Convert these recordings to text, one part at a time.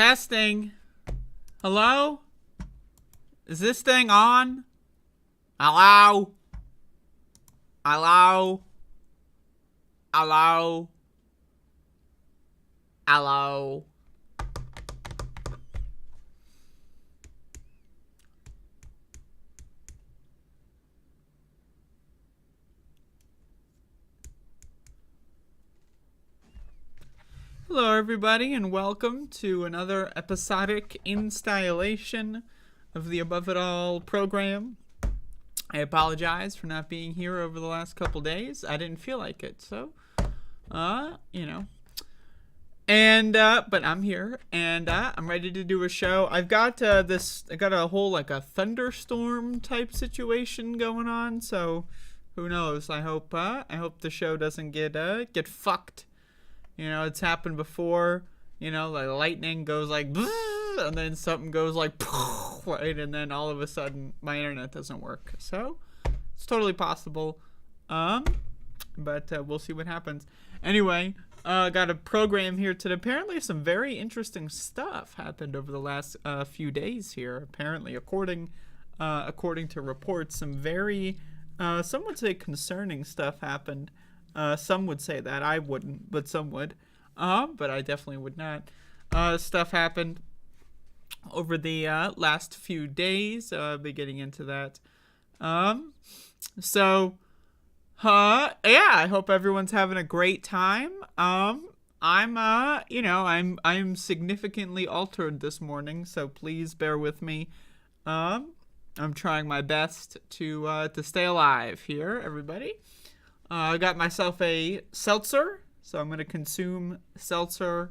Testing. Hello? Is this thing on? Hello? Hello? Hello? Hello? Hello everybody and welcome to another episodic instyleation of the Above It All program. I apologize for not being here over the last couple days. I didn't feel like it, so, but I'm here, and I'm ready to do a show. I've got I got a whole, like, a thunderstorm type situation going on, so who knows. I hope the show doesn't get fucked. You know, it's happened before, like lightning goes like, and then something goes like, right, and then all of a sudden my internet doesn't work. So, it's totally possible, but we'll see what happens. Anyway, got a program here today. Apparently some very interesting stuff happened over the last few days here. Apparently, according to reports, some very, some would say concerning stuff happened. Some would say that. I wouldn't, but some would. But I definitely would not. Stuff happened over the last few days. I'll be getting into that. Yeah, I hope everyone's having a great time. I'm significantly altered this morning, so please bear with me. I'm trying my best to stay alive here, everybody. I got myself a seltzer, so I'm going to consume seltzer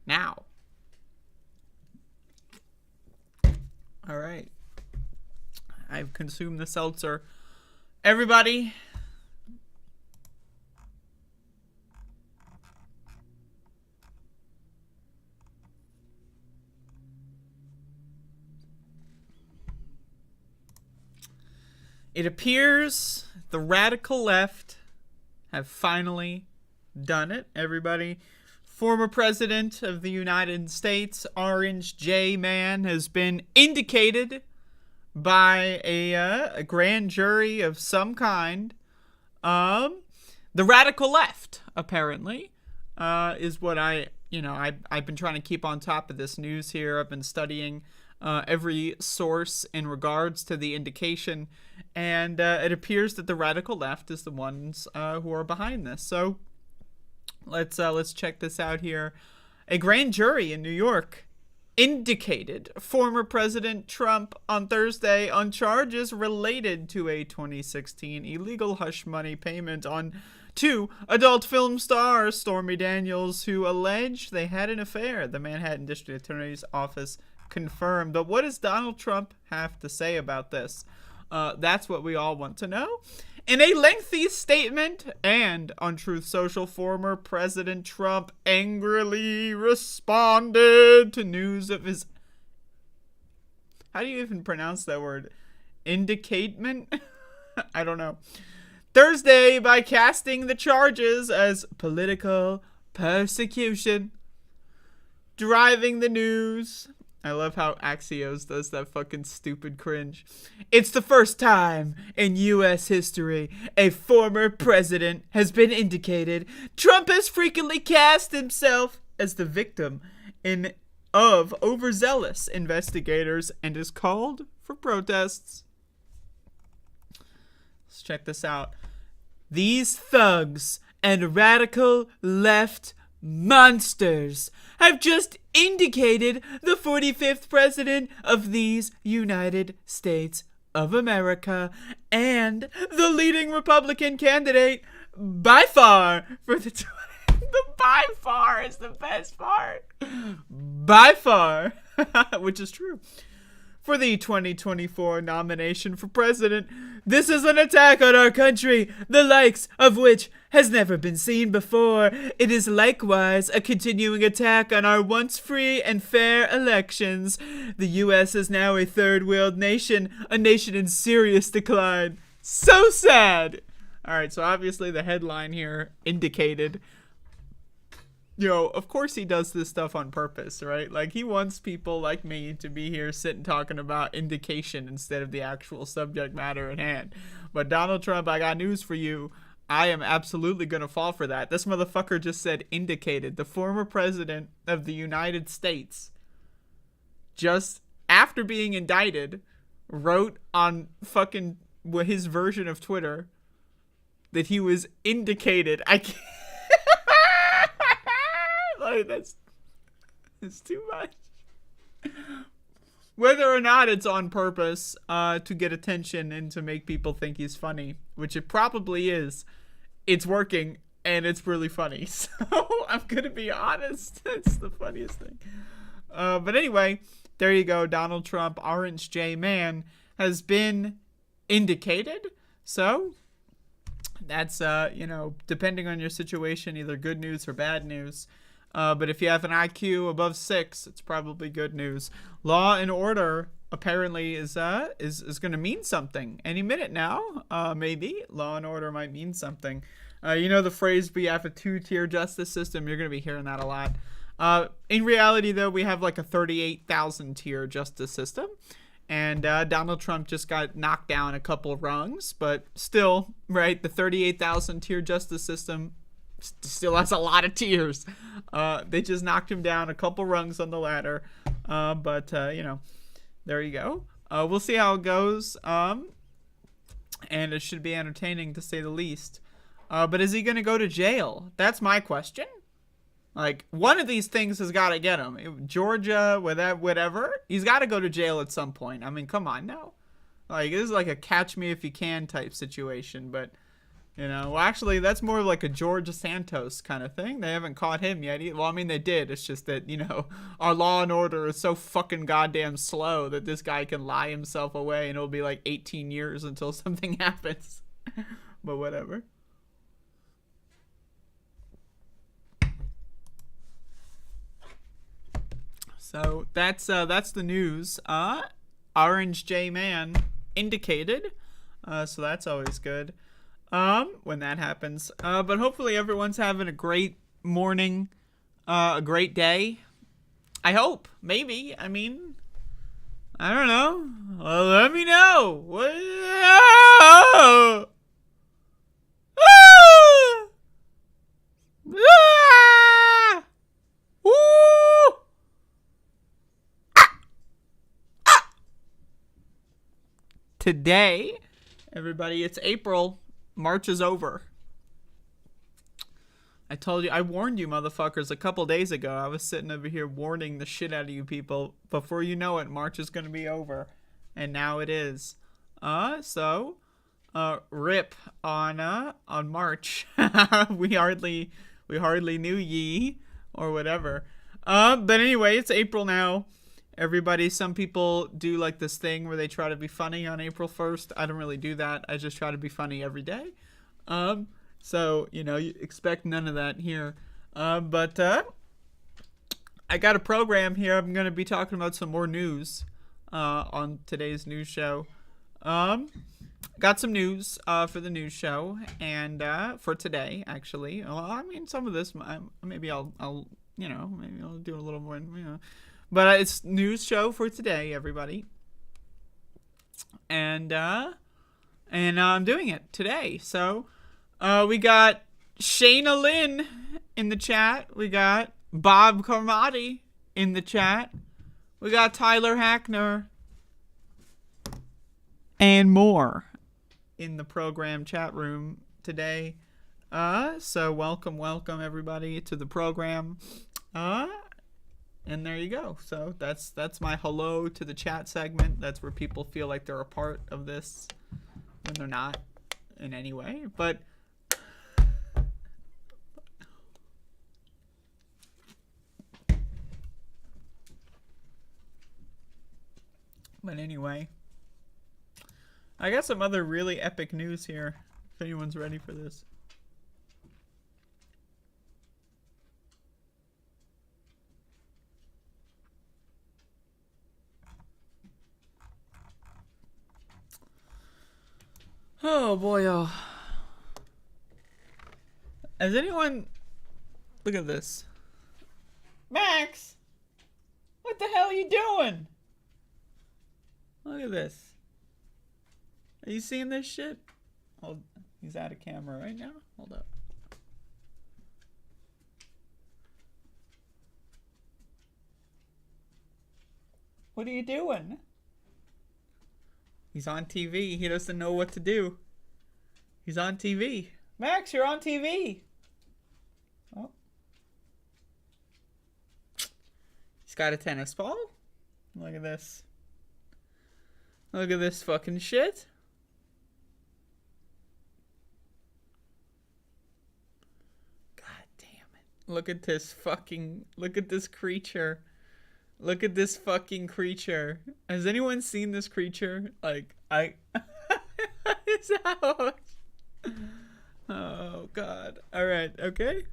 now. All right. I've consumed the seltzer. Everybody. It appears the radical left have finally done it, everybody. Former President of the United States, Orange J Man, has been indicated by a grand jury of some kind. The radical left, apparently, is what I've been trying to keep on top of this news here. I've been studying every source in regards to the indication, and it appears that the radical left is the ones who are behind this. So let's check this out here. A grand jury in New York indicated former President Trump on Thursday on charges related to a 2016 illegal hush money payment on two adult film stars, Stormy Daniels, who alleged they had an affair. The Manhattan District Attorney's Office confirmed. But what does Donald Trump have to say about this? That's what we all want to know. In a lengthy statement and on Truth Social, former President Trump angrily responded to news of his... How do you even pronounce that word? Indicatement? I don't know. Thursday by casting the charges as political persecution. Driving the news... I love how Axios does that fucking stupid cringe. It's the first time in U.S. history a former president has been indicated. Trump has frequently cast himself as the victim of overzealous investigators and is called for protests. Let's check this out. These thugs and radical left monsters have just indicated the 45th president of these United States of America and the leading Republican candidate by far for the by far is the best part. By far, which is true. For the 2024 nomination for president, this is an attack on our country, the likes of which has never been seen before. It is likewise a continuing attack on our once free and fair elections. The U.S. is now a third world nation, a nation in serious decline. So sad. All right, so obviously the headline here indicated of course he does this stuff on purpose, right? Like, he wants people like me to be here sitting talking about indication instead of the actual subject matter at hand. But Donald Trump, I got news for you. I am absolutely going to fall for that. This motherfucker just said indicated. The former president of the United States, just after being indicted, wrote on fucking his version of Twitter that he was indicated. I can't. Like, that's too much. Whether or not it's on purpose to get attention and to make people think he's funny, which it probably is, it's working and it's really funny. So I'm gonna be honest, it's the funniest thing. But anyway, there you go. Donald Trump, Orange J Man, has been indicated. So that's depending on your situation, either good news or bad news. But if you have an IQ above 6, it's probably good news. Law and order apparently is going to mean something any minute now. Maybe law and order might mean something. The phrase "we have a 2-tier justice system." You're going to be hearing that a lot. In reality, though, we have like a 38,000 tier justice system, and Donald Trump just got knocked down a couple rungs, but still, right? The 38,000 tier justice system still has a lot of tiers. They just knocked him down a couple rungs on the ladder. But there you go. We'll see how it goes. And it should be entertaining, to say the least. But is he going to go to jail? That's my question. Like, one of these things has got to get him. Georgia, whatever. He's got to go to jail at some point. I mean, come on now. Like, this is like a catch me if you can type situation, but well, actually, that's more like a George Santos kind of thing. They haven't caught him yet. Well, I mean, they did. It's just that, our law and order is so fucking goddamn slow that this guy can lie himself away and it'll be like 18 years until something happens. But whatever. So that's the news. Orange J Man indicated. So that's always good. When that happens. But hopefully everyone's having a great morning, a great day. I hope. Maybe. I mean, I don't know. Well, let me know. Today, everybody, it's April. March is over. I warned you motherfuckers a couple days ago. I was sitting over here warning the shit out of you people. Before you know it, March is going to be over. And now it is. Rip on March. we hardly knew ye or whatever. But anyway, it's April now. Everybody, some people do like this thing where they try to be funny on April 1st. I don't really do that. I just try to be funny every day. So, you expect none of that here. But I got a program here. I'm going to be talking about some more news on today's news show. Got some news for the news show and for today, actually. Well, I mean, some of this, maybe I'll do a little more, But it's news show for today, everybody. And I'm doing it today. So we got Shayna Lynn in the chat. We got Bob Carmody in the chat. We got Tyler Hackner. And more in the program chat room today. So welcome everybody to the program. And there you go. So that's my hello to the chat segment. That's where people feel like they're a part of this when they're not in any way. But anyway, I got some other really epic news here, if anyone's ready for this. Oh boy, oh. Has anyone... Look at this. Max! What the hell are you doing? Look at this. Are you seeing this shit? Hold, he's out of camera right now. Hold up. What are you doing? He's on TV. He doesn't know what to do. He's on TV. Max, you're on TV. Oh. He's got a tennis ball. Look at this. Look at this fucking shit. God damn it. Look at this creature. Look at this fucking creature. Has anyone seen this creature? Like, his house. Oh, God. Alright, okay.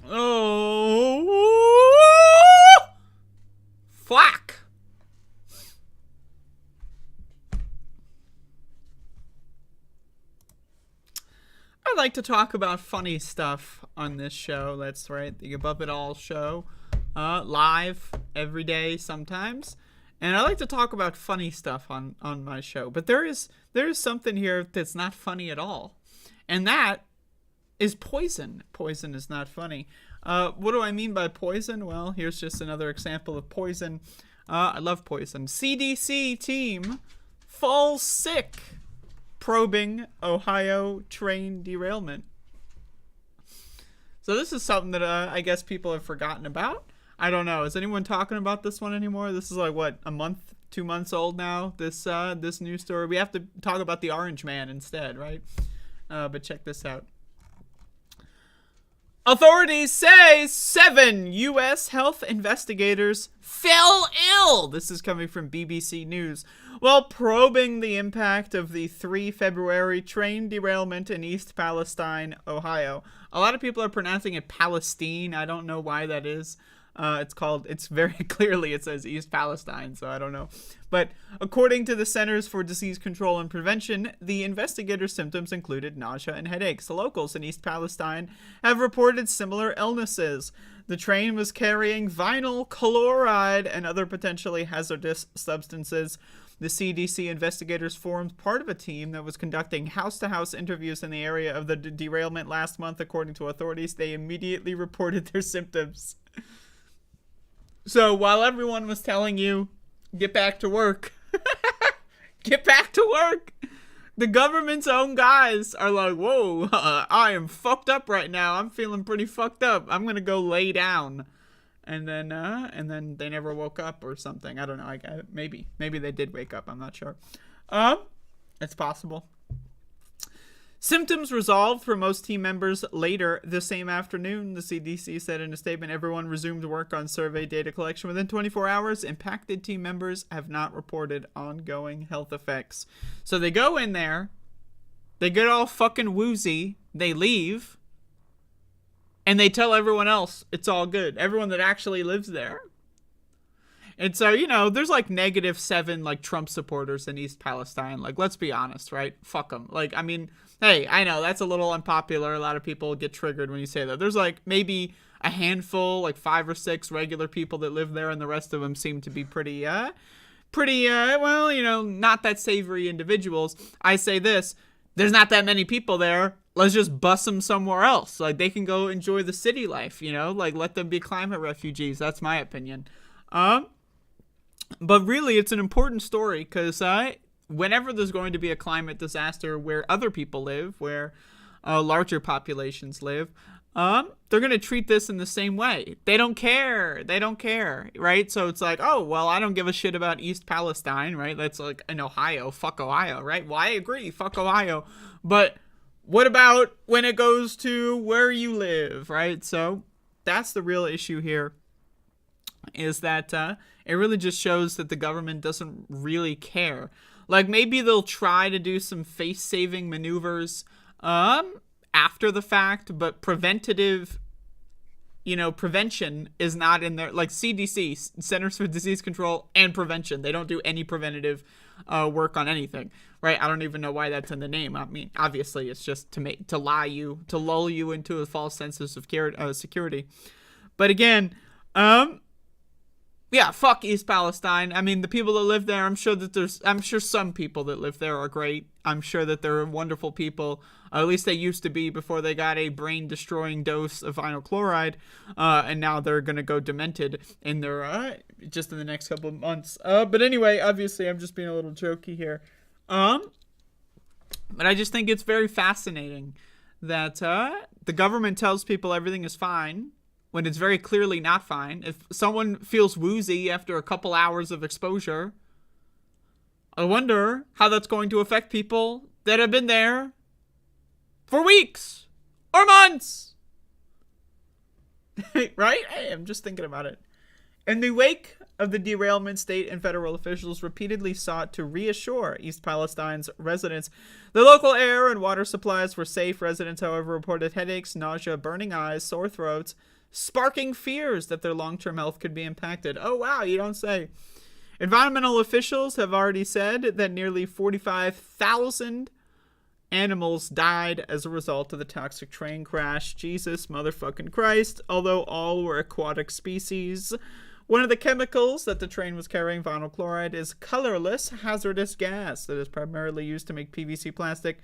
Oh. Fuck. I like to talk about funny stuff on this show. That's right, the Above It All show. Live every day sometimes. And I like to talk about funny stuff on my show. But there is something here that's not funny at all. And that is poison. Poison is not funny. What do I mean by poison? Well, here's just another example of poison. I love poison. CDC team falls sick probing Ohio train derailment. So this is something that I guess people have forgotten about. I don't know. Is anyone talking about this one anymore? This is like, what, a month, 2 months old now, this news story. We have to talk about the Orange Man instead, right? But check this out. Authorities say 7 U.S. health investigators fell ill. This is coming from BBC News. While probing the impact of the 3 February train derailment in East Palestine, Ohio. A lot of people are pronouncing it Palestine. I don't know why that is. It's very clearly, it says East Palestine, so I don't know. But according to the Centers for Disease Control and Prevention, the investigators' symptoms included nausea and headaches. The locals in East Palestine have reported similar illnesses. The train was carrying vinyl chloride and other potentially hazardous substances. The CDC investigators formed part of a team that was conducting house-to-house interviews in the area of the derailment last month. According to authorities, they immediately reported their symptoms. So while everyone was telling you, get back to work, get back to work, the government's own guys are like, whoa, I am fucked up right now. I'm feeling pretty fucked up. I'm going to go lay down. And then they never woke up or something. I don't know. Maybe they did wake up. I'm not sure. It's possible. Symptoms resolved for most team members later the same afternoon, the CDC said in a statement. Everyone resumed work on survey data collection within 24 hours. Impacted team members have not reported ongoing health effects. So they go in there, they get all fucking woozy, they leave, and they tell everyone else it's all good. Everyone that actually lives there. And so, there's like -7 like Trump supporters in East Palestine. Like, let's be honest, right? Fuck them. Like, I mean, hey, I know that's a little unpopular. A lot of people get triggered when you say that. There's like maybe a handful, like 5 or 6 regular people that live there, and the rest of them seem to be pretty, not that savory individuals. I say this, there's not that many people there. Let's just bus them somewhere else. Like, they can go enjoy the city life, like let them be climate refugees. That's my opinion. But really, it's an important story because whenever there's going to be a climate disaster where other people live, where larger populations live, they're going to treat this in the same way. They don't care. They don't care, right? So it's like, oh, well, I don't give a shit about East Palestine, right? That's like in Ohio. Fuck Ohio, right? Well, I agree. Fuck Ohio. But what about when it goes to where you live, right? So that's the real issue here, is that it really just shows that the government doesn't really care. Like, maybe they'll try to do some face-saving maneuvers after the fact, but preventative prevention is not in there. Like CDC, Centers for Disease Control and Prevention. They don't do any preventative work on anything, right? I don't even know why that's in the name. I mean, obviously it's just to lull you into a false sense of security. But again, yeah, fuck East Palestine. I mean, the people that live there, I'm sure some people that live there are great. I'm sure that they're wonderful people. At least they used to be before they got a brain-destroying dose of vinyl chloride. And now they're going to go demented in their, just in the next couple of months. But anyway, obviously, I'm just being a little jokey here. But I just think it's very fascinating that the government tells people everything is fine, when it's very clearly not fine. If someone feels woozy after a couple hours of exposure, I wonder how that's going to affect people that have been there for weeks or months. Right? Hey, I'm just thinking about it. In the wake of the derailment, state and federal officials repeatedly sought to reassure East Palestine's residents the local air and water supplies were safe. Residents, however, reported headaches, nausea, burning eyes, sore throats, sparking fears that their long-term health could be impacted. Oh, wow, you don't say. Environmental officials have already said that nearly 45,000 animals died as a result of the toxic train crash. Jesus motherfucking Christ. Although all were aquatic species. One of the chemicals that the train was carrying, vinyl chloride, is colorless hazardous gas that is primarily used to make PVC plastic.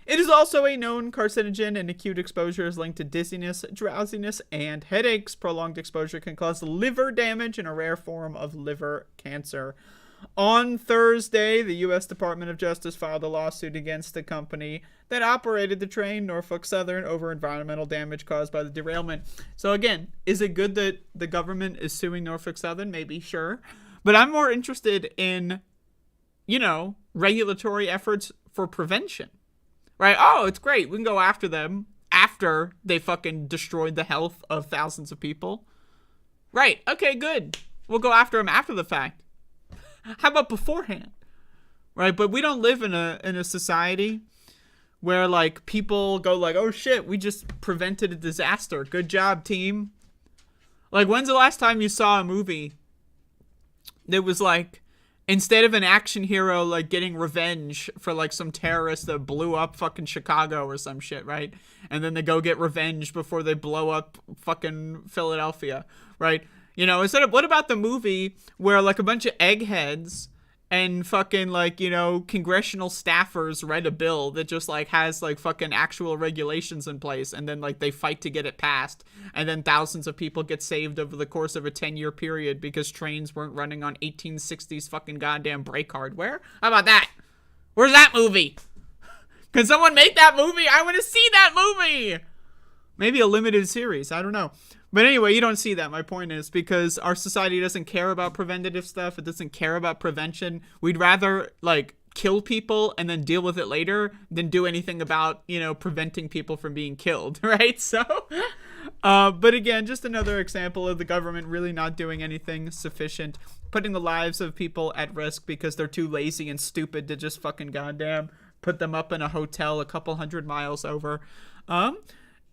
It is also a known carcinogen, and acute exposure is linked to dizziness, drowsiness, and headaches. Prolonged exposure can cause liver damage and a rare form of liver cancer. On Thursday, the U.S. Department of Justice filed a lawsuit against the company that operated the train, Norfolk Southern, over environmental damage caused by the derailment. So again, is it good that the government is suing Norfolk Southern? Maybe, sure. But I'm more interested in, regulatory efforts for prevention. Right? Oh, it's great. We can go after them after they fucking destroyed the health of thousands of people. Right. Okay, good. We'll go after them after the fact. How about beforehand? Right? But we don't live in a society where, like, people go like, oh, shit, we just prevented a disaster. Good job, team. Like, when's the last time you saw a movie that was, like, instead of an action hero, like, getting revenge for, like, some terrorist that blew up fucking Chicago or some shit, right? And then they go get revenge before they blow up fucking Philadelphia, right? What about the movie where, like, a bunch of eggheads and fucking, like, congressional staffers read a bill that just, like, has, like, fucking actual regulations in place, and then, like, they fight to get it passed, and then thousands of people get saved over the course of a 10-year period because trains weren't running on 1860s fucking goddamn brake hardware? How about that? Where's that movie? Can someone make that movie? I want to see that movie! Maybe a limited series. I don't know. But anyway, you don't see that. My point is, because our society doesn't care about preventative stuff. It doesn't care about prevention. We'd rather, like, kill people and then deal with it later than do anything about, preventing people from being killed, right? So, but again, just another example of the government really not doing anything sufficient, putting the lives of people at risk because they're too lazy and stupid to just fucking goddamn put them up in a hotel a couple 100 miles over.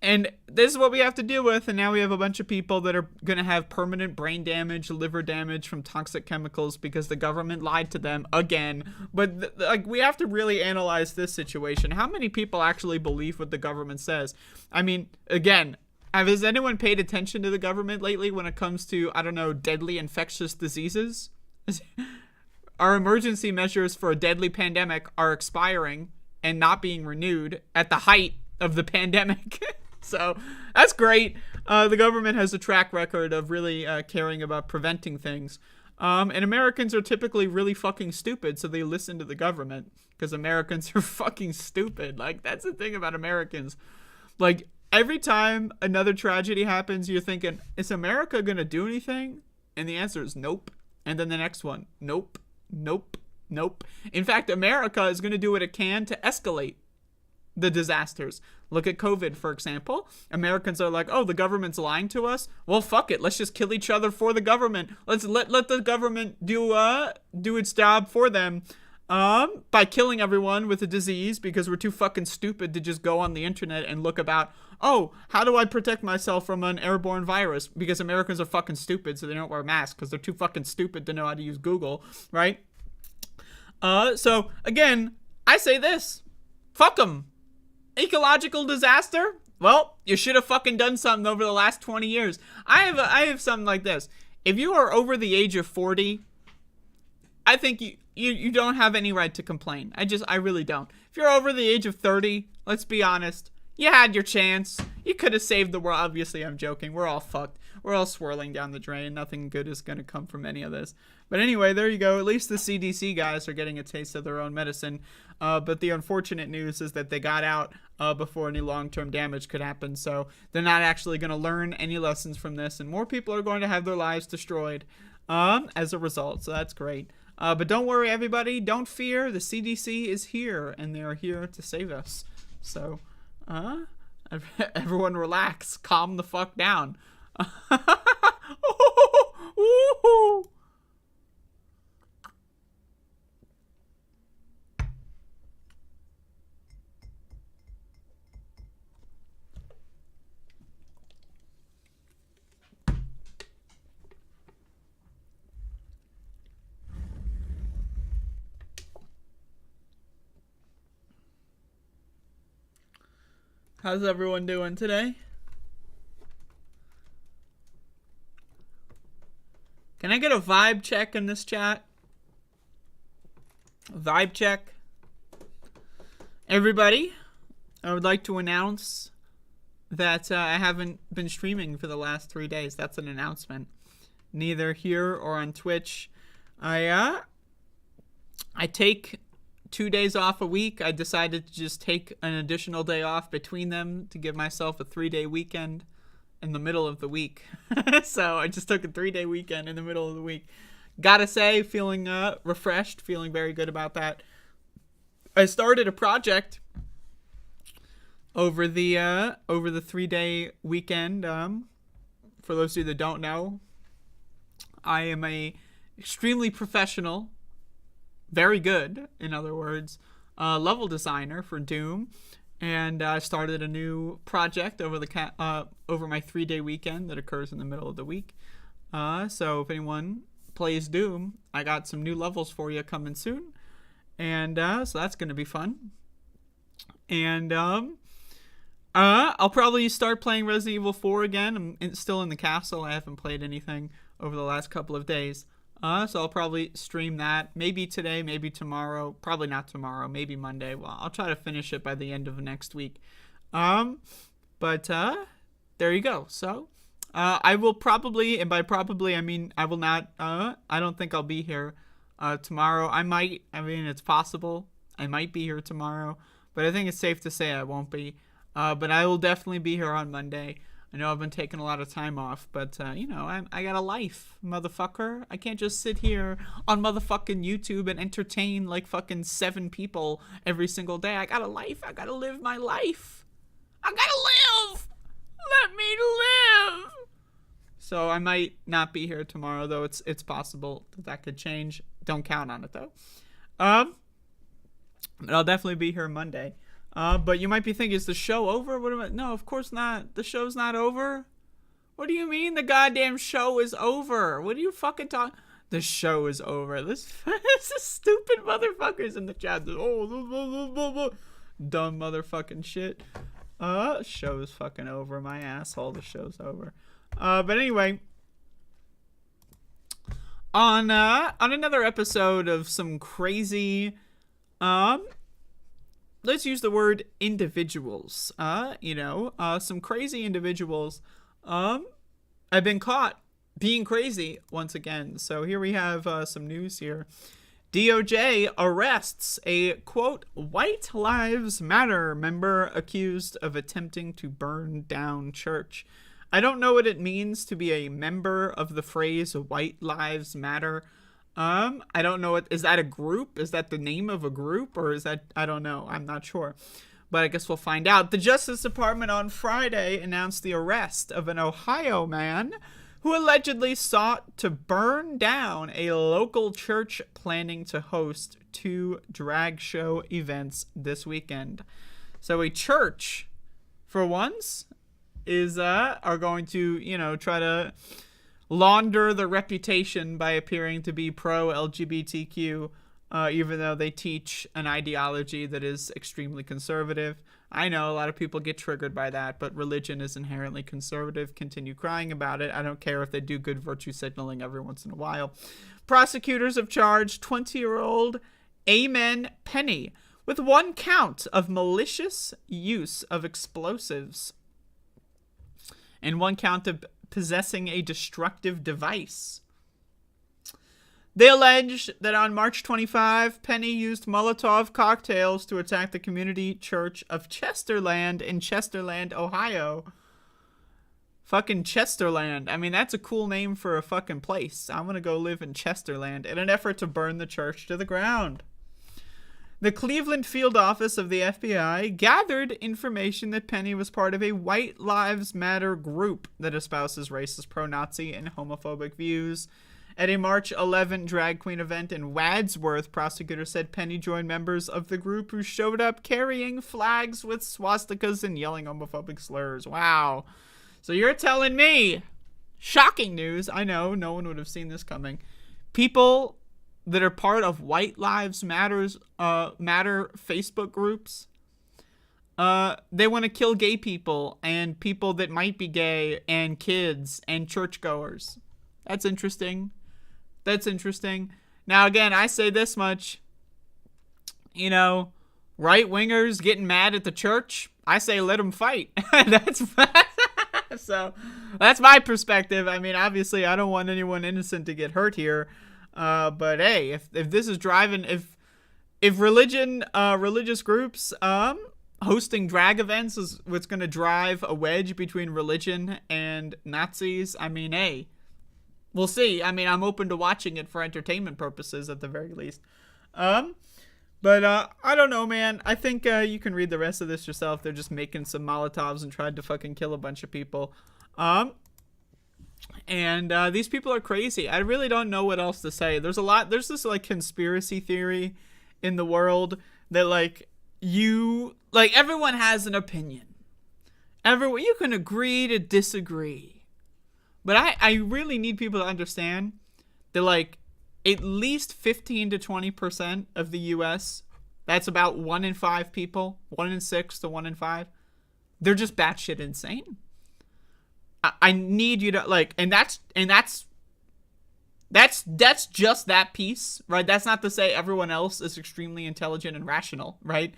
And this is what we have to deal with, and now we have a bunch of people that are going to have permanent brain damage, liver damage from toxic chemicals because the government lied to them again. But, we have to really analyze this situation. How many people actually believe what the government says? I mean, again, has anyone paid attention to the government lately when it comes to, deadly infectious diseases? Our emergency measures for a deadly pandemic are expiring and not being renewed at the height of the pandemic. So that's great. The government has a track record of really caring about preventing things. And Americans are typically really fucking stupid, so they listen to the government because Americans are fucking stupid. Like, that's the thing about Americans. Like, every time another tragedy happens, you're thinking, is America going to do anything? And the answer is nope. And then the next one, nope, nope, nope. In fact, America is going to do what it can to escalate the disasters. Look at COVID, for example. Americans are like, oh, the government's lying to us. Well, fuck it. Let's just kill each other for the government. Let's let the government do its job for them by killing everyone with a disease because we're too fucking stupid to just go on the internet and look about, oh, how do I protect myself from an airborne virus? Because Americans are fucking stupid, so they don't wear masks because they're too fucking stupid to know how to use Google, right? So, again, I say this. Fuck them. Ecological disaster? Well, you should have fucking done something over the last 20 years. I have something like this. If you are over the age of 40, I think you don't have any right to complain. I really don't. If you're over the age of 30, let's be honest, you had your chance. You could have saved the world. Obviously, I'm joking. We're all fucked. We're all swirling down the drain. Nothing good is going to come from any of this. But anyway, there you go. At least the CDC guys are getting a taste of their own medicine. But the unfortunate news is that they got out before any long-term damage could happen. So they're not actually going to learn any lessons from this. And more people are going to have their lives destroyed as a result. So that's great. But don't worry, everybody. Don't fear. The CDC is here. And they are here to save us. So everyone relax. Calm the fuck down. How's everyone doing today? Can I get a vibe check in this chat? Vibe check. Everybody, I would like to announce that I haven't been streaming for the last 3 days. That's an announcement. Neither here or on Twitch. I take 2 days off a week. I decided to just take an additional day off between them to give myself a 3-day weekend in the middle of the week. So I just took a 3-day weekend in the middle of the week. Gotta say, feeling refreshed, feeling very good about that. I started a project over the 3-day weekend. For those of you that don't know, I am a extremely professional, very good, in other words, level designer for Doom, and I started a new project over my 3-day weekend that occurs in the middle of the week. So if anyone plays Doom, I got some new levels for you coming soon, and so that's gonna be fun. And I'll probably start playing Resident Evil 4 again. I'm still in the castle. I haven't played anything over the last couple of days. So I'll probably stream that. Maybe today, maybe tomorrow. Probably not tomorrow. Maybe Monday. Well, I'll try to finish it by the end of next week. But there you go. So I will probably, and by probably I mean I will not, I don't think I'll be here tomorrow. I might. I mean, it's possible. I might be here tomorrow. But I think it's safe to say I won't be. But I will definitely be here on Monday. I know I've been taking a lot of time off, but, I got a life, motherfucker. I can't just sit here on motherfucking YouTube and entertain, like, fucking 7 people every single day. I got a life. I gotta live my life. I gotta live! Let me live! So I might not be here tomorrow, though. It's possible that could change. Don't count on it, though. But I'll definitely be here Monday. But you might be thinking, is the show over? No, of course not. The show's not over. What do you mean the goddamn show is over? What are you fucking talking? The show is over. This is stupid motherfuckers in the chat. Oh, dumb motherfucking shit. Show's fucking over. My asshole. The show's over. But anyway, on another episode of some crazy, let's use the word individuals. Some crazy individuals have been caught being crazy once again. So here we have some news here. DOJ arrests a, quote, White Lives Matter member accused of attempting to burn down church. I don't know what it means to be a member of the phrase White Lives Matter. I don't know. Is that a group? Is that the name of a group? Or is that, I don't know. I'm not sure. But I guess we'll find out. The Justice Department on Friday announced the arrest of an Ohio man who allegedly sought to burn down a local church planning to host 2 drag show events this weekend. So a church, for once, are going to, try to launder the reputation by appearing to be pro-LGBTQ, even though they teach an ideology that is extremely conservative. I know a lot of people get triggered by that, but religion is inherently conservative. Continue crying about it. I don't care if they do good virtue signaling every once in a while. Prosecutors have charged 20-year-old Amen Penny with 1 count of malicious use of explosives and 1 count of possessing a destructive device. They allege that on March 25, Penny used Molotov cocktails to attack the Community Church of Chesterland in Chesterland, Ohio. Fucking Chesterland. I mean, that's a cool name for a fucking place. I'm gonna go live in Chesterland in an effort to burn the church to the ground. The Cleveland field office of the FBI gathered information that Penny was part of a White Lives Matter group that espouses racist, pro-Nazi, and homophobic views. At a March 11 drag queen event in Wadsworth, prosecutors said Penny joined members of the group who showed up carrying flags with swastikas and yelling homophobic slurs. Wow. So you're telling me, shocking news, I know, no one would have seen this coming, people that are part of White Lives Matter Facebook groups, they want to kill gay people and people that might be gay and kids and churchgoers. That's interesting. That's interesting. Now, again, I say this much. Right-wingers getting mad at the church, I say let them fight. So that's my perspective. I mean, obviously, I don't want anyone innocent to get hurt here. But hey, if this is driving, if religious groups hosting drag events is what's going to drive a wedge between religion and Nazis, I mean, hey, we'll see. I mean, I'm open to watching it for entertainment purposes at the very least. But I don't know, man. I think you can read the rest of this yourself. They're just making some Molotovs and tried to fucking kill a bunch of people. And these people are crazy. I really don't know what else to say. There's this like conspiracy theory in the world that everyone has an opinion. You can agree to disagree. But I really need people to understand that at least 15 to 20% of the US, that's about 1 in 5 people, 1 in 6 to 1 in 5, they're just batshit insane. I need you to and that's just that piece, right? That's not to say everyone else is extremely intelligent and rational, right?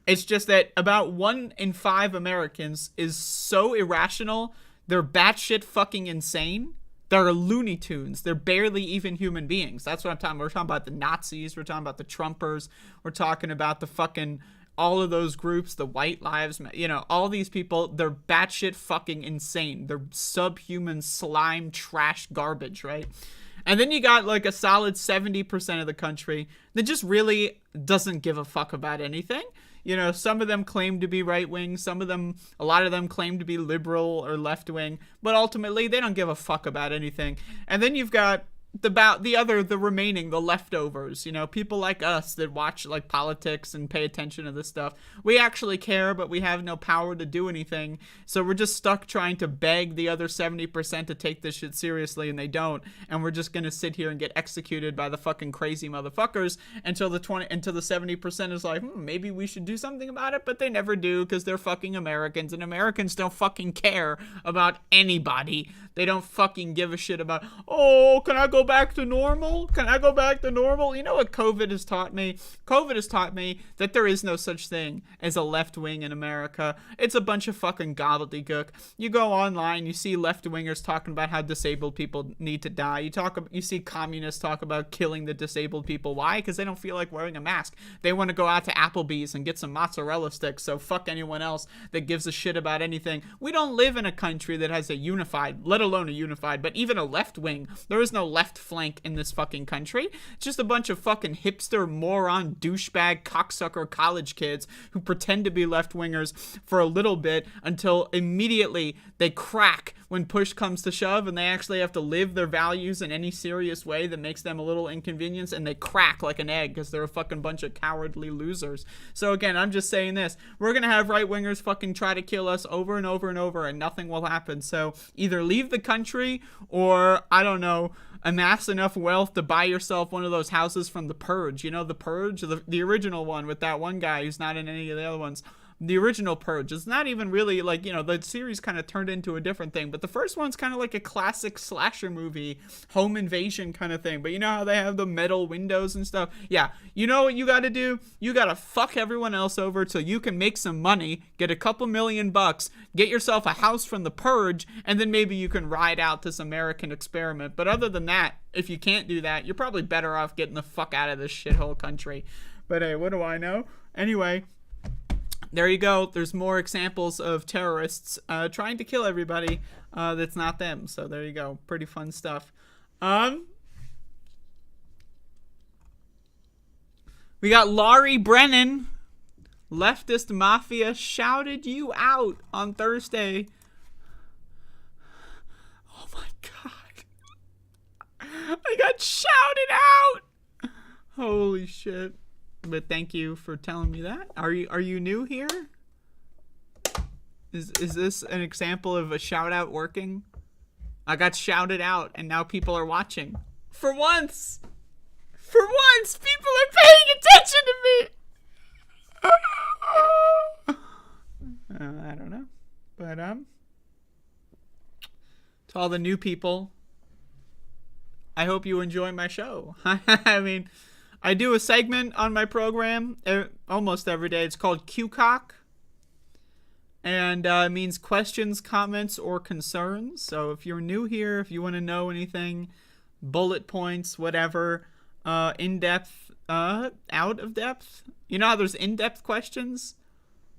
It's just that about 1 in 5 Americans is so irrational, they're batshit fucking insane. They're Looney Tunes. They're barely even human beings. That's what I'm talking about. We're talking about the Nazis. We're talking about the Trumpers. We're talking about the fucking all of those groups, the White Lives, all these people, they're batshit fucking insane. They're subhuman slime trash garbage, right? And then you got a solid 70% of the country that just really doesn't give a fuck about anything. Some of them claim to be right-wing. A lot of them claim to be liberal or left-wing. But ultimately, they don't give a fuck about anything. And then you've got the remaining, the leftovers, people like us that watch politics and pay attention to this stuff. We actually care, but we have no power to do anything. So we're just stuck trying to beg the other 70% to take this shit seriously, and they don't. And we're just going to sit here and get executed by the fucking crazy motherfuckers until the 70% is like, maybe we should do something about it, but they never do because they're fucking Americans, and Americans don't fucking care about anybody. They don't fucking give a shit about, can I go back to normal? Can I go back to normal? You know what COVID has taught me? COVID has taught me that there is no such thing as a left wing in America. It's a bunch of fucking gobbledygook. You go online, you see left-wingers talking about how disabled people need to die. You see communists talk about killing the disabled people. Why? Because they don't feel like wearing a mask. They want to go out to Applebee's and get some mozzarella sticks, so fuck anyone else that gives a shit about anything. We don't live in a country that has a unified, let let alone a unified, but even a left wing. There is no left flank in this fucking country. It's just a bunch of fucking hipster, moron, douchebag, cocksucker college kids who pretend to be left-wingers for a little bit until immediately they crack when push comes to shove and they actually have to live their values in any serious way that makes them a little inconvenience, and they crack like an egg because they're a fucking bunch of cowardly losers. So again, I'm just saying this. We're gonna have right-wingers fucking try to kill us over and over and over, and nothing will happen. So either leave the country or, I don't know, amass enough wealth to buy yourself one of those houses from The Purge. You know, The Purge? The original one with that one guy who's not in any of the other ones. The original Purge. It's not even really like, you know, the series kind of turned into a different thing, but the first one's kind of like a classic slasher movie, home invasion kind of thing. But you know how they have the metal windows and stuff? Yeah, you know what you got to do? You got to fuck everyone else over so you can make some money, get a couple $1,000,000, get yourself a house from The Purge, and then maybe you can ride out this American experiment. But other than that, if you can't do that, you're probably better off getting the fuck out of this shithole country. But hey, what do I know? Anyway, there you go. There's more examples of terrorists trying to kill everybody that's not them. So there you go. Pretty fun stuff. We got Laurie Brennan. Leftist mafia shouted you out on Thursday. Oh my God. I got shouted out. Holy shit. But thank you for telling me that. Are you new here? Is this an example of a shout out working? I got shouted out and now people are watching. For once! For once, people are paying attention to me! I don't know. But, to all the new people, I hope you enjoy my show. I mean, I do a segment on my program almost every day. It's called QCOC. And it means questions, comments, or concerns. So if you're new here, if you want to know anything, bullet points, whatever, in-depth, out of depth. You know how there's in-depth questions?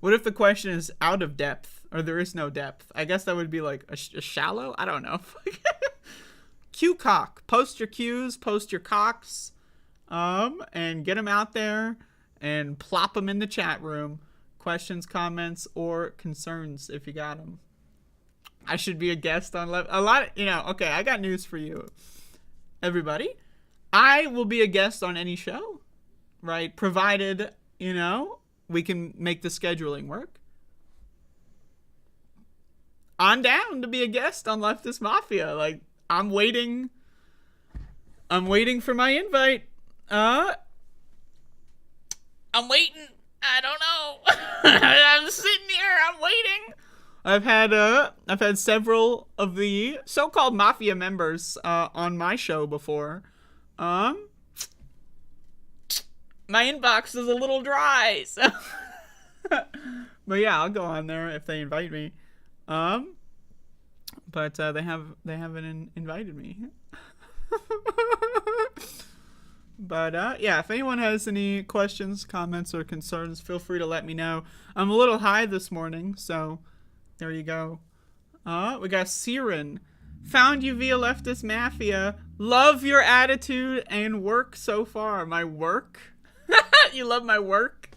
What if the question is out of depth, or there is no depth? I guess that would be like a shallow? I don't know. QCOC. Post your Qs, post your cocks. And get them out there and plop them in the chat room. Questions, comments, or concerns if you got them. I should be a guest on a lot. Okay, I got news for you, everybody. I will be a guest on any show, right? Provided, we can make the scheduling work. I'm down to be a guest on Leftist Mafia. Like, I'm waiting for my invite. I'm waiting. I don't know. I'm sitting here. I'm waiting. I've had several of the so-called mafia members on my show before. My inbox is a little dry. So but yeah, I'll go on there if they invite me. But they haven't invited me. But, yeah, if anyone has any questions, comments, or concerns, feel free to let me know. I'm a little high this morning, so there you go. We got Siren. Found you via Leftist Mafia. Love your attitude and work so far. My work? You love my work?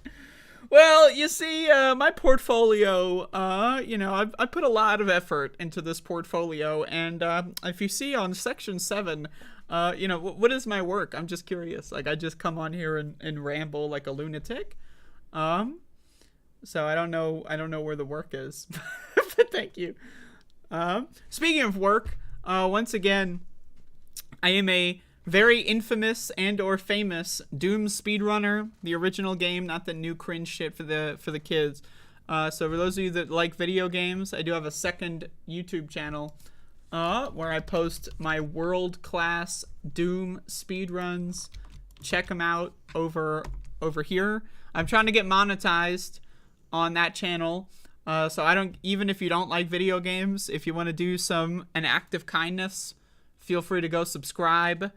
Well, you see, my portfolio, I put a lot of effort into this portfolio, and if you see on Section 7, what is my work? I'm just curious. Like, I just come on here and ramble like a lunatic. So I don't know where the work is, but thank you. Speaking of work, once again, I am a very infamous and or famous Doom speedrunner, the original game, not the new cringe shit for the kids. So for those of you that like video games, I do have a second YouTube channel where I post my world-class Doom speedruns. Check them out over here. I'm trying to get monetized on that channel. So I don't, even if you don't like video games, if you want to do an act of kindness, feel free to go subscribe.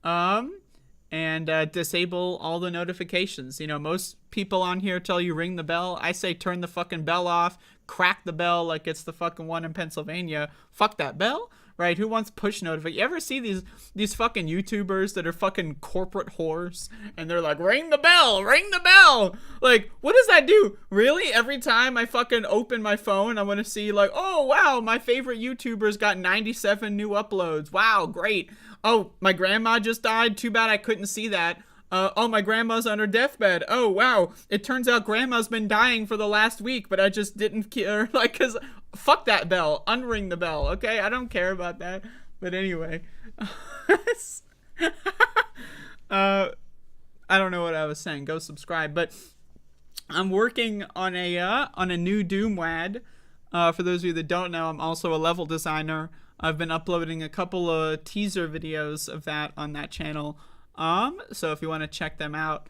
And disable all the notifications. Most people on here tell you ring the bell. I say turn the fucking bell off, crack the bell like it's the fucking one in Pennsylvania. Fuck that bell. right? Who wants push notifications? You ever see these fucking YouTubers that are fucking corporate whores, and they're like, ring the bell, ring the bell. Like, what does that do? Really? Every time I fucking open my phone, I want to see like, oh wow, my favorite YouTuber's got 97 new uploads. Wow, great. Oh, my grandma just died. Too bad I couldn't see that. Oh, my grandma's on her deathbed. Oh, wow. It turns out grandma's been dying for the last week, but I just didn't care. Like, cause fuck that bell. Unring the bell, okay? I don't care about that. But anyway. I don't know what I was saying. Go subscribe. But I'm working on a new Doom WAD. For those of you that don't know, I'm also a level designer. I've been uploading a couple of teaser videos of that on that channel. So if you want to check them out,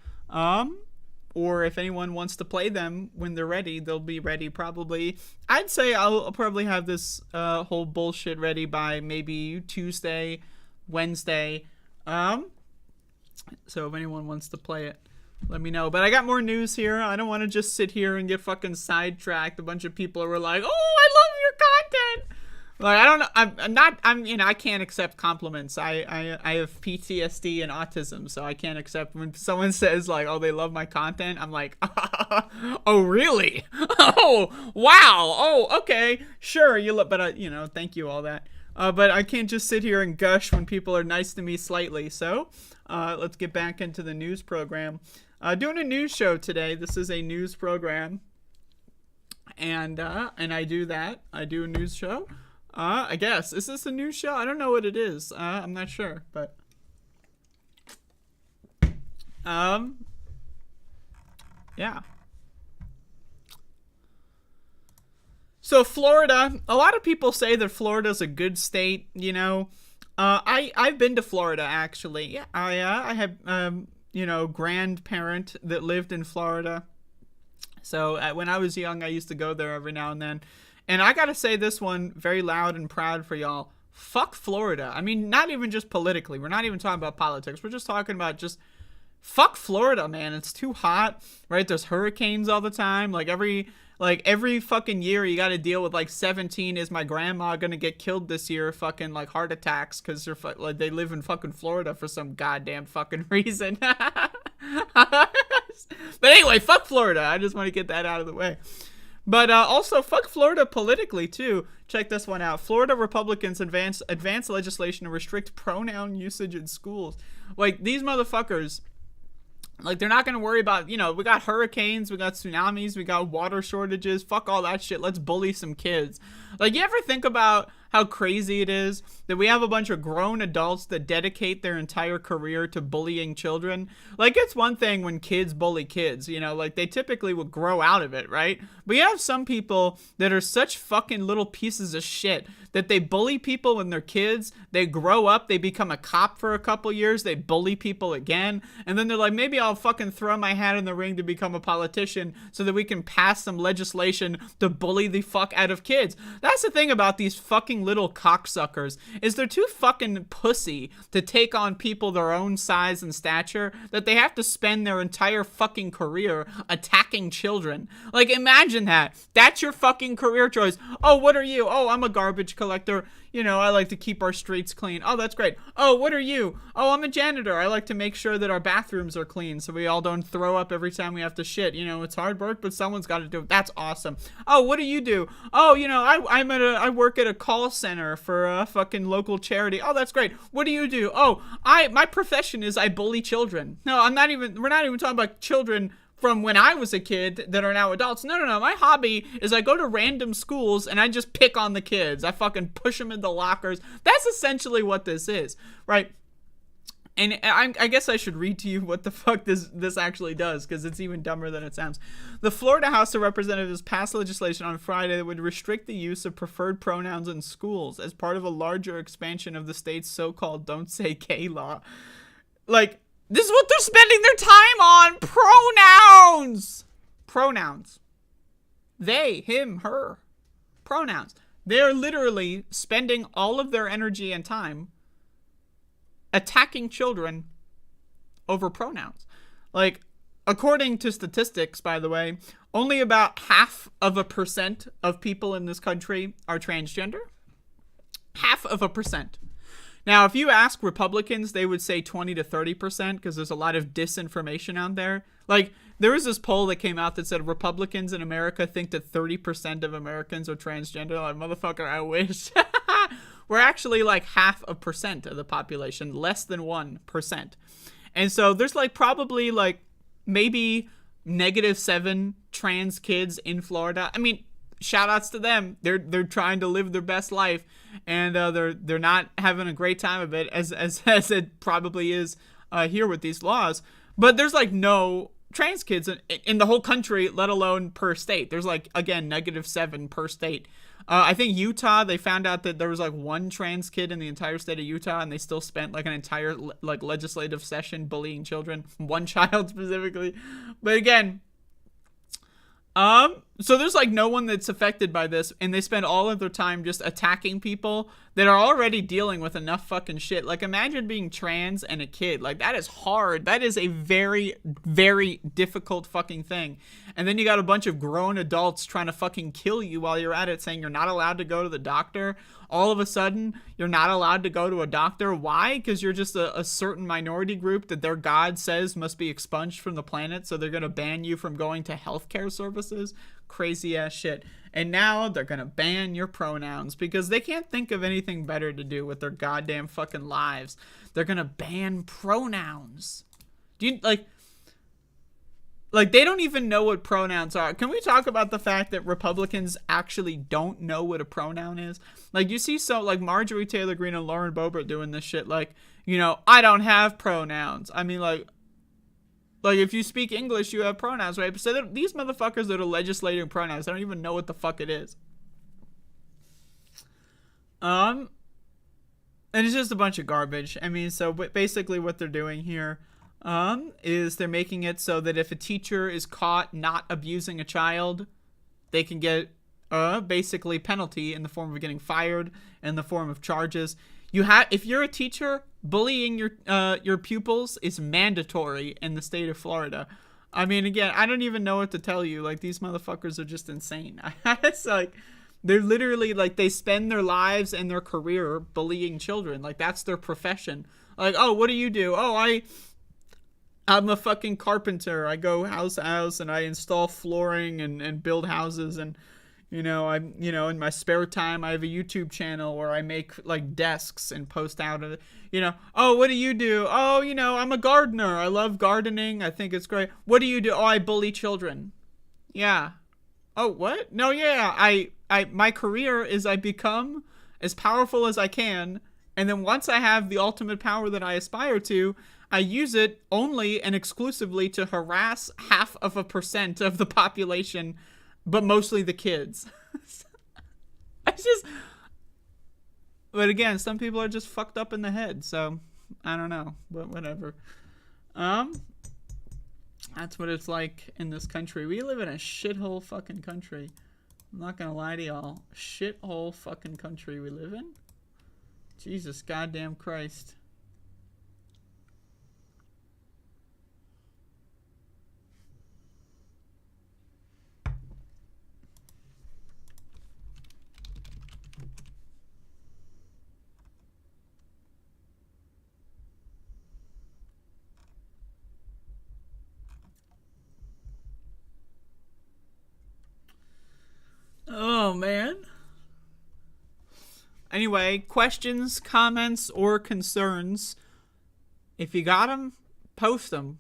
or if anyone wants to play them when they're ready, they'll be ready probably. I'd say I'll probably have this whole bullshit ready by maybe Tuesday, Wednesday. So if anyone wants to play it, let me know. But I got more news here. I don't want to just sit here and get fucking sidetracked. A bunch of people were like, "Oh, I love your content." Like, I don't know. I can't accept compliments. I have PTSD and autism, so I can't accept when someone says like, oh, they love my content. I'm like, oh, really? Oh, wow. Oh, okay. Sure. But thank you, all that. But I can't just sit here and gush when people are nice to me slightly. So, let's get back into the news program. Doing a news show today. This is a news program. And I do that. I do a news show. I guess. Is this a news show? I don't know what it is. I'm not sure, but yeah. So Florida, a lot of people say that Florida's a good state, I've been to Florida actually. I have grandparent that lived in Florida. So when I was young, I used to go there every now and then. And I gotta say this one very loud and proud for y'all. Fuck Florida. I mean, not even just politically. We're not even talking about politics. We're just talking about just fuck Florida, man. It's too hot, right? There's hurricanes all the time. Like every fucking year, you gotta deal with like 17. Is my grandma gonna get killed this year? Fucking like heart attacks because they live in fucking Florida for some goddamn fucking reason. But anyway, fuck Florida. I just want to get that out of the way. But also, fuck Florida politically, too. Check this one out. Florida Republicans advance legislation to restrict pronoun usage in schools. Like, these motherfuckers, like, they're not going to worry about, we got hurricanes, we got tsunamis, we got water shortages. Fuck all that shit. Let's bully some kids. Like, you ever think about how crazy it is that we have a bunch of grown adults that dedicate their entire career to bullying children? Like, it's one thing when kids bully kids, like they typically will grow out of it, right? But you have some people that are such fucking little pieces of shit that they bully people when they're kids. They grow up, they become a cop for a couple years, they bully people again, and then they're like, maybe I'll fucking throw my hat in the ring to become a politician so that we can pass some legislation to bully the fuck out of kids. That's the thing about these fucking little cocksuckers, is they're too fucking pussy to take on people their own size and stature, that they have to spend their entire fucking career attacking children. Like, imagine that. That's your fucking career choice. Oh, what are you? Oh, I'm a garbage collector. I like to keep our streets clean. Oh, that's great. Oh, what are you? Oh, I'm a janitor. I like to make sure that our bathrooms are clean so we all don't throw up every time we have to shit. It's hard work, but someone's got to do it. That's awesome. Oh, what do you do? Oh, I work at a call center for a fucking local charity. Oh, that's great. What do you do? Oh, my profession is I bully children. No, we're not even talking about children from when I was a kid that are now adults. No. My hobby is I go to random schools and I just pick on the kids. I fucking push them into lockers. That's essentially what this is, right? And I guess I should read to you what the fuck this actually does, because it's even dumber than it sounds. The Florida House of Representatives passed legislation on Friday that would restrict the use of preferred pronouns in schools as part of a larger expansion of the state's so-called Don't Say Gay law. Like, this is what they're spending their time on. Pronouns. They, him, her. Pronouns. They're literally spending all of their energy and time attacking children over pronouns. Like, according to statistics, by the way, only about 0.5% of people in this country are transgender. 0.5%. Now, if you ask Republicans, they would say 20 to 30% because there's a lot of disinformation out there. Like, there was this poll that came out that said Republicans in America think that 30% of Americans are transgender. Like, motherfucker, I wish. We're actually like 0.5% of the population, less than 1%. And so there's like probably like maybe -7 trans kids in Florida. I mean, shout outs to them. They're trying to live their best life, and they're not having a great time of it as it probably is here with these laws. But there's like no trans kids in the whole country, let alone per state. There's like, again, -7 per state. I think Utah, they found out that there was like 1 trans kid in the entire state of Utah, and they still spent like an entire like legislative session bullying children, 1 child specifically. But again, so there's like no one that's affected by this, and they spend all of their time just attacking people that are already dealing with enough fucking shit. Like, imagine being trans and a kid. Like, that is hard. That is a very, very difficult fucking thing. And then you got a bunch of grown adults trying to fucking kill you while you're at it, saying you're not allowed to go to the doctor. All of a sudden, you're not allowed to go to a doctor. Why? Because you're just a certain minority group that their God says must be expunged from the planet, so they're going to ban you from going to healthcare services. Crazy ass shit. And now they're going to ban your pronouns because they can't think of anything better to do with their goddamn fucking lives. They're going to ban pronouns. Do you, like, they don't even know what pronouns are. Can we talk about the fact that Republicans actually don't know what a pronoun is? Like, you see, so, like, Marjorie Taylor Greene and Lauren Boebert doing this shit, like, you know, I don't have pronouns. I mean, like, if you speak English, you have pronouns, right? So these motherfuckers that are legislating pronouns, they don't even know what the fuck it is. And it's just a bunch of garbage. I mean, so basically what they're doing here is they're making it so that if a teacher is caught not abusing a child, they can get basically penalty in the form of getting fired, in the form of charges. If you're a teacher, bullying your pupils is mandatory in the state of Florida. I mean, again, I don't even know what to tell you. Like, these motherfuckers are just insane. It's like, they're literally, like, they spend their lives and their career bullying children. Like, that's their profession. Like, oh, what do you do? Oh, I'm a fucking carpenter. I go house to house and I install flooring and build houses, and in my spare time, I have a YouTube channel where I make like desks and post out of it. Oh, what do you do? Oh, I'm a gardener. I love gardening. I think it's great. What do you do? Oh, I bully children. Yeah. Oh, what? No, yeah. My career is I become as powerful as I can. And then once I have the ultimate power that I aspire to, I use it only and exclusively to harass 0.5% of the population, but mostly the kids. But again, some people are just fucked up in the head, so I don't know, but whatever. That's what it's like in this country. We live in a shithole fucking country. I'm not gonna lie to y'all. Shithole fucking country we live in. Jesus goddamn Christ. Oh, man. Anyway, questions, comments, or concerns, if you got them, post them,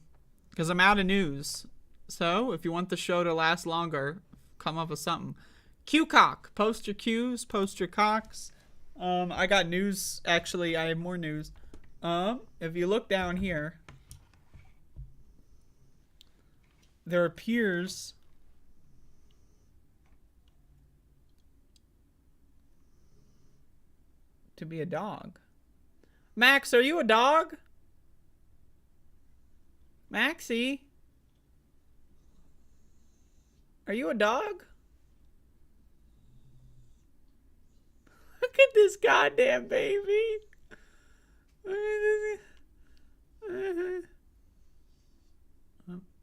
because I'm out of news. So, if you want the show to last longer, come up with something. Q-cock. Post your Qs, post your cocks. I got news. Actually, I have more news. If you look down here, there appears to be a dog. Max, are you a dog? Maxie? Are you a dog? Look at this goddamn baby. Oh,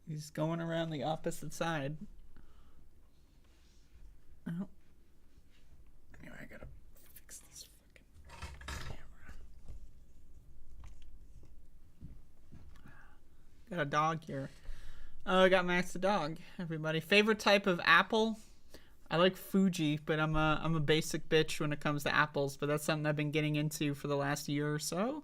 he's going around the opposite side. Oh. Anyway, I gotta fix this fucking... Got a dog here. Oh, I got Max the dog. Everybody, favorite type of apple? I like Fuji, but I'm a basic bitch when it comes to apples. But that's something I've been getting into for the last year or so.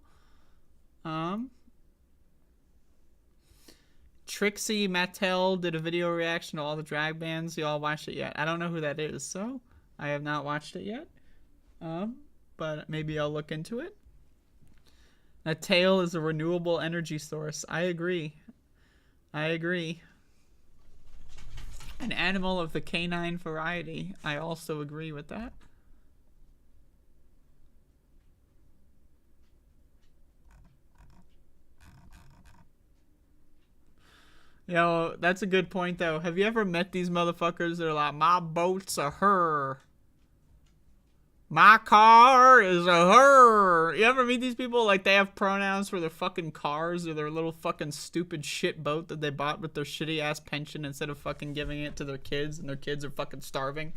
Trixie Mattel did a video reaction to all the drag bands. You all watched it yet? I don't know who that is, so I have not watched it yet. But maybe I'll look into it. A tail is a renewable energy source. I agree. An animal of the canine variety. I also agree with that. Yo, that's a good point, though. Have you ever met these motherfuckers that are like, my boat's a her. My car is a her. You ever meet these people? Like, they have pronouns for their fucking cars or their little fucking stupid shit boat that they bought with their shitty ass pension instead of fucking giving it to their kids, and their kids are fucking starving.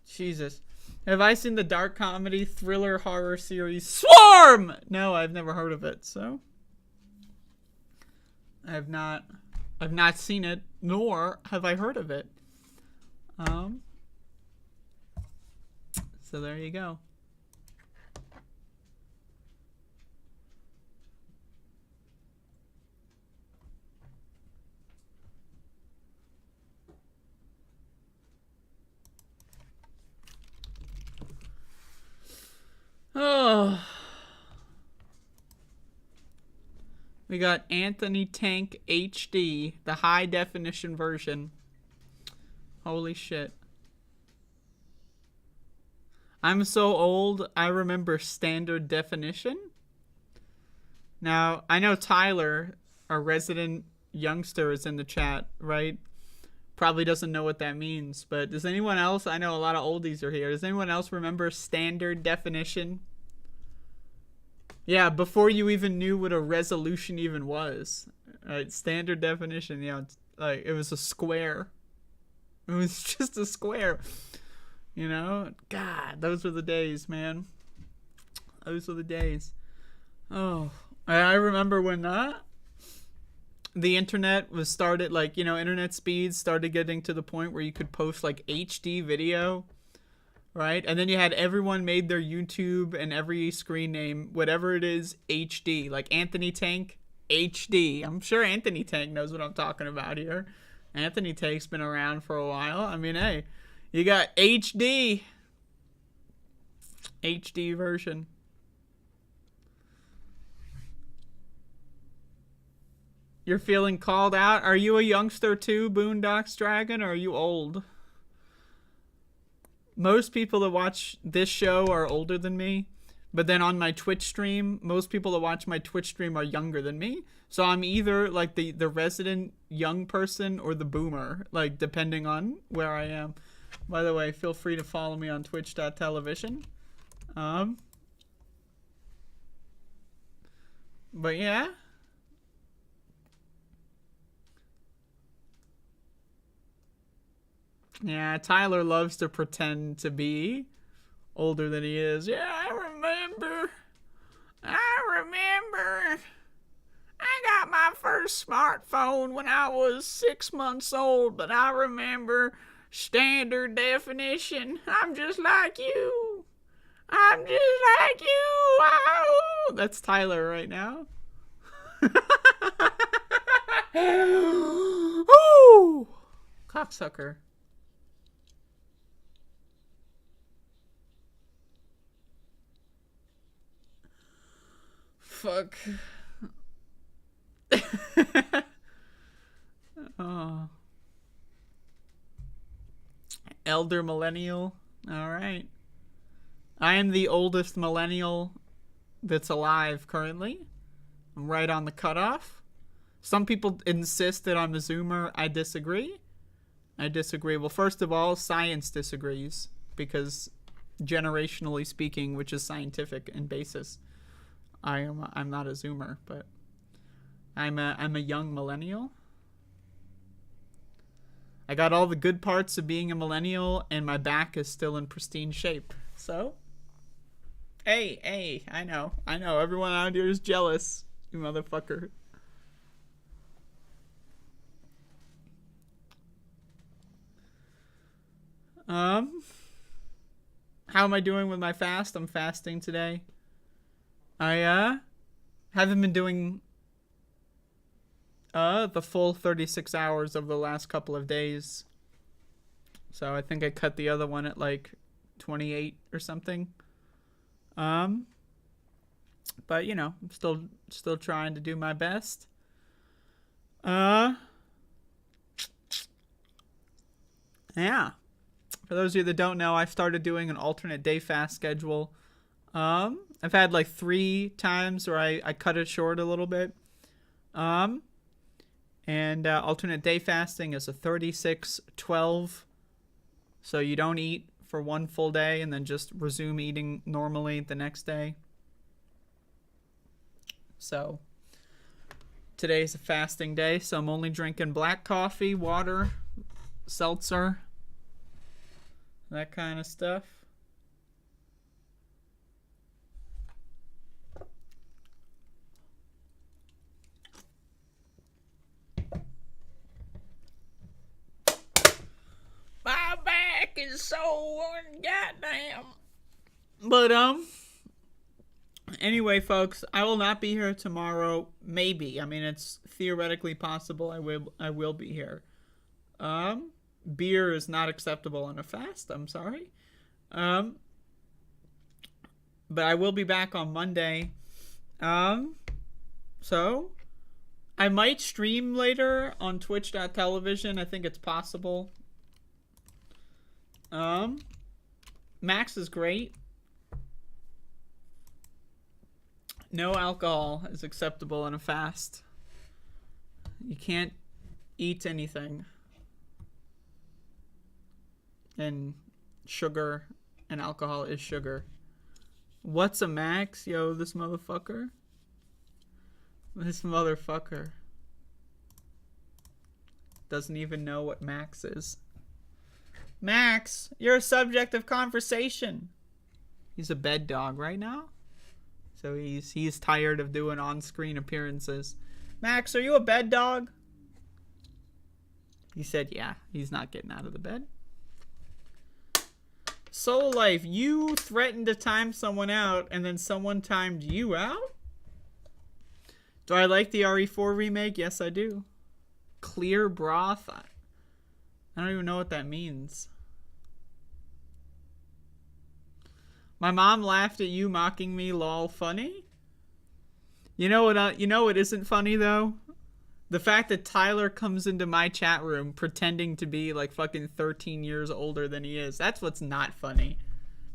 Jesus. Have I seen the dark comedy thriller horror series Swarm? No, I've never heard of it, so I've not seen it, nor have I heard of it. So there you go. Oh. We got Anthony Tank HD, the high definition version. Holy shit. I'm so old, I remember standard definition. Now, I know Tyler, our resident youngster, is in the chat, right? Probably doesn't know what that means, but does anyone else? I know a lot of oldies are here. Does anyone else remember standard definition? Yeah, before you even knew what a resolution even was. Right, standard definition, you know, like it was a square. It was just a square. You know? God, those were the days, man. Those were the days. Oh, I remember when the internet was started, like, you know, internet speeds started getting to the point where you could post like HD video, right? And then you had everyone made their YouTube and every screen name, whatever it is, HD. Like Anthony Tank, HD. I'm sure Anthony Tank knows what I'm talking about here. Anthony Tank's been around for a while. I mean, hey, you got HD version. You're feeling called out? Are you a youngster too, Boondocks Dragon, or are you old? Most people that watch this show are older than me, but then on my Twitch stream, most people that watch my Twitch stream are younger than me. So I'm either like the resident young person or the boomer, like depending on where I am. By the way, feel free to follow me on twitch.tv. But yeah. Yeah, Tyler loves to pretend to be older than he is. Yeah, I remember. I got my first smartphone when I was 6 months old, but I remember standard definition. I'm just like you. I'm just like you. Oh, that's Tyler right now. Ooh, cocksucker. Fuck. Oh. Elder millennial. All right. I am the oldest millennial that's alive currently. I'm right on the cutoff. Some people insist that I'm a Zoomer. I disagree. Well, first of all, science disagrees because generationally speaking, which is scientific in basis, I'm not a Zoomer, but I'm a young millennial. I got all the good parts of being a millennial, and my back is still in pristine shape. So, hey, I know. Everyone out here is jealous, you motherfucker. How am I doing with my fast? I'm fasting today. I haven't been doing the full 36 hours of the last couple of days. So I think I cut the other one at like 28 or something. But you know, I'm still trying to do my best. Yeah. For those of you that don't know, I started doing an alternate day fast schedule. I've had like 3 times where I cut it short a little bit. And alternate day fasting is a 36-12. So you don't eat for 1 full day and then just resume eating normally the next day. So today's a fasting day, so I'm only drinking black coffee, water, seltzer, that kind of stuff. My back is so goddamn. But anyway, folks, I will not be here tomorrow. Maybe. I mean, it's theoretically possible I will be here. Beer is not acceptable on a fast. I'm sorry. But I will be back on Monday. So I might stream later on twitch.tv. I think it's possible. Max is great. No alcohol is acceptable in a fast. You can't eat anything. And sugar and alcohol is sugar. What's a max? Yo, this motherfucker. This motherfucker doesn't even know what max is. Max, you're a subject of conversation. He's a bed dog right now. So he's tired of doing on-screen appearances. Max, are you a bed dog? He said, yeah, he's not getting out of the bed. Soul Life, you threatened to time someone out and then someone timed you out? Do I like the RE4 remake? Yes, I do. Clear broth? I don't even know what that means. My mom laughed at you mocking me, lol, funny? You know what isn't funny, though? The fact that Tyler comes into my chat room pretending to be like fucking 13 years older than he is. That's what's not funny.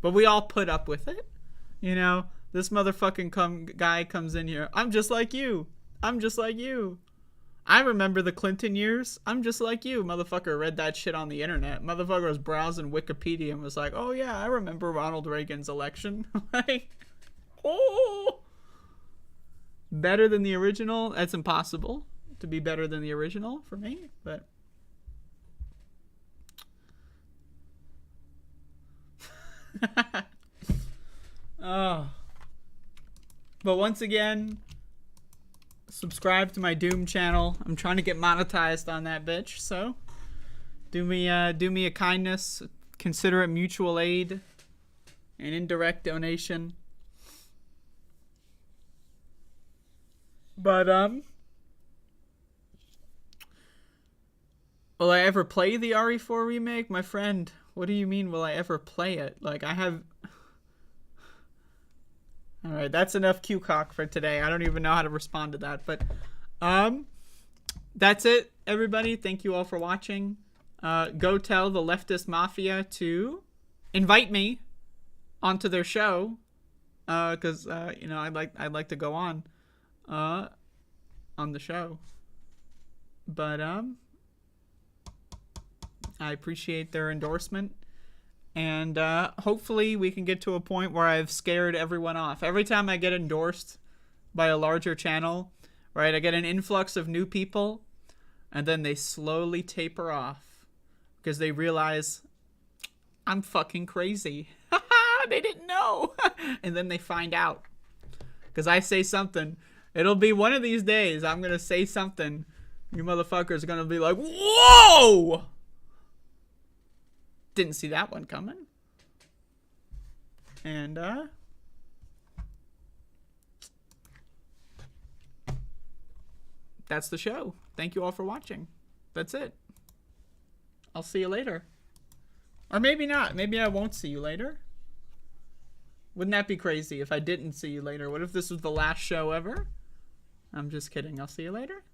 But we all put up with it. You know, this motherfucking guy comes in here. I'm just like you. I'm just like you. I remember the Clinton years. I'm just like you. Motherfucker read that shit on the internet. Motherfucker was browsing Wikipedia and was like, oh yeah, I remember Ronald Reagan's election. Like, oh. Better than the original? That's impossible to be better than the original for me, but oh. But once again, subscribe to my Doom channel. I'm trying to get monetized on that bitch, so do me a kindness, consider it mutual aid, an indirect donation. But will I ever play the RE4 remake? My friend, what do you mean will I ever play it? Like, I have... Alright, that's enough Q-cock for today. I don't even know how to respond to that. But, that's it, everybody. Thank you all for watching. Go tell the leftist mafia to invite me onto their show. Because, you know, I'd like to go on the show. But, I appreciate their endorsement, and hopefully we can get to a point where I've scared everyone off. Every time I get endorsed by a larger channel, right, I get an influx of new people, and then they slowly taper off because they realize I'm fucking crazy. They didn't know. And then they find out because I say something. It'll be one of these days I'm gonna say something, you motherfuckers are gonna be like, whoa. Didn't see that one coming. And, that's the show. Thank you all for watching. That's it. I'll see you later. Or maybe not. Maybe I won't see you later. Wouldn't that be crazy if I didn't see you later? What if this was the last show ever? I'm just kidding. I'll see you later.